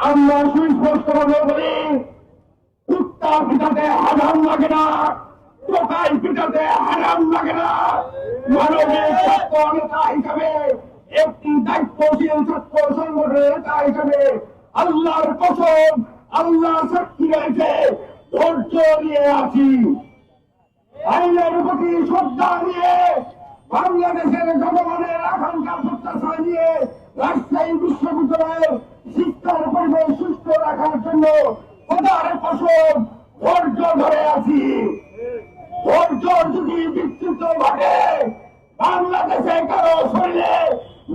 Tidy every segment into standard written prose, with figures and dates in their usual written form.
আমরা সুস্পষ্টভাবে বলি, কুত্তা পিটাতে হারাম লাগে না, টোকাই পিটাতে হারাম লাগে না। মানবিক ছাত্র নেতা হিসাবে, একটি দায়িত্বশীল ছাত্র সংগঠনের নেতা হিসাবে আল্লাহর কসম, আল্লাহ সাক্ষী রয়েছে, ধৈর্য নিয়ে আছি। আইনের প্রতি শ্রদ্ধা নিয়ে, বাংলাদেশের জনগণের আকাঙ্ক্ষা প্রত্যাশা নিয়ে রাজশাহী বিশ্ববিদ্যালয়ের শিক্ষার পরিবেশ সুস্থ রাখার জন্য খোদার কসম ধৈর্য ধরে আছি। ধৈর্য যদি বিচ্যুত ঘটে, বাংলাদেশে কারো শরীরে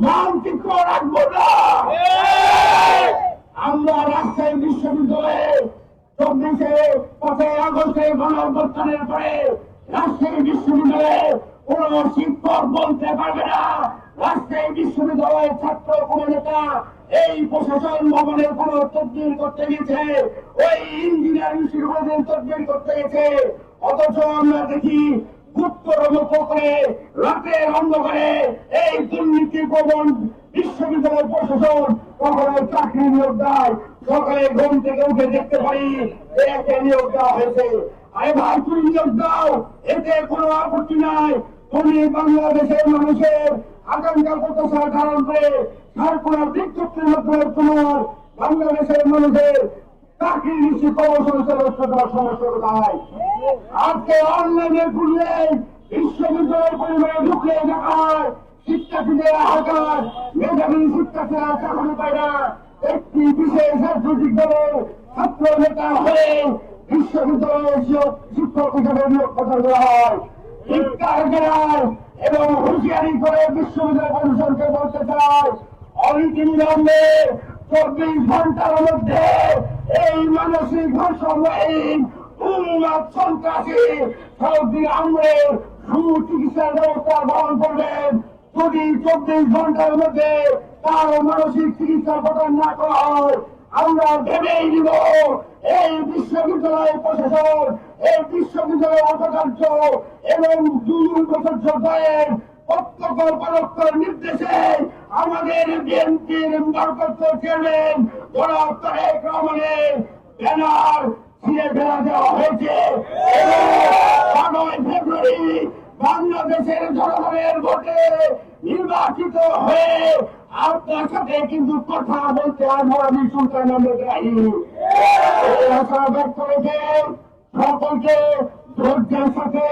মানচিত্র রাখবো না। আমরা রাজশাহী বিশ্ববিদ্যালয়ে 5ই আগস্টের গণঅভ্যুত্থানের পরে রাজশাহী বিশ্ববিদ্যালয়ে কোন শিক্ষক বলতে পারবে না রাজশাহী বিশ্ববিদ্যালয়ের ছাত্র কোন নেতা এই প্রশাসন ভবনের কোন তদবির করতে গেছে, ওই ইঞ্জিনিয়ারিং ইনস্টিটিউটের তদবির করতে গেছে। অথচ আমরা দেখি গুপ্তরমুক্ত করে রাতের অন্ধকারে এই দুর্নীতি প্রবণ বিশ্ববিদ্যালয় প্রশাসন কখনো চাকরি নিয়োগ দেয়। সকালে ঘুম থেকে উঠে দেখতে পারি একে নিয়োগ দেওয়া হয়েছে। আরে ভাই, তুমি নিয়োগ দাও, এতে কোনো আপত্তি নাই। তুমি বাংলাদেশের মানুষের আকাঙ্ক্ষা প্রত্যাশা ধারণ করে সার্কুলার বিজ্ঞপ্তির মাধ্যমে তোমার বাংলাদেশের মানুষের চাকরি নিশ্চিত কর্মসংস্থান সমস্যা কোথায়? আজকে অনলাইনে খুললে বিশ্ববিদ্যালয়ের পরিবারে ঢুকলে দেখায় শিক্ষার্থীদের হাজার মেধাবী শিক্ষার্থীরা চাকরি পায় না। একটি বিশেষ রাজনৈতিক দলের ছাত্র নেতা হয়ে বিশ্ববিদ্যালয়ের শিক্ষক হিসেবে নিয়োগ প্রচার করা হয়। শিক্ষার জেলায় এবং হুঁশিয়ারি করে বিশ্ববিদ্যালয় প্রশাসনকে বলতে চায়, অবিলম্বে 24 ঘন্টার মধ্যে এই মানসিক ভারসাম্যহীন উন্মাদ সন্ত্রাসী সৌদি আমিরের সুচিকিৎসার ব্যবস্থা গ্রহণ করবেন। যদি 24 ঘন্টার মধ্যে তার মানসিক চিকিৎসা প্রদান না করা হয়, আমরা ভেবেই নিব এই বিশ্ববিদ্যালয় প্রশাসন, এই বিশ্ববিদ্যালয় উপাচার্য এবং 2 উপাচার্য দ্বয়ের প্রত্যক্ষ পরোক্ষ নির্দেশে আমাদের বিএনপির ভারপ্রাপ্ত চেয়ারম্যান জনাব তারেক রহমানের ব্যানার ছিঁড়ে ফেলা দেওয়া হয়েছে। 5ই ফেব্রুয়ারি বাংলাদেশের জনগণের ভোটে নির্বাচিত হয়ে আপনার সাথে কিন্তু কথা বলতে আমি সুলতান আহমেদ রাহি আশা ব্যক্ত রেখে সকলকে ধৈর্যের সাথে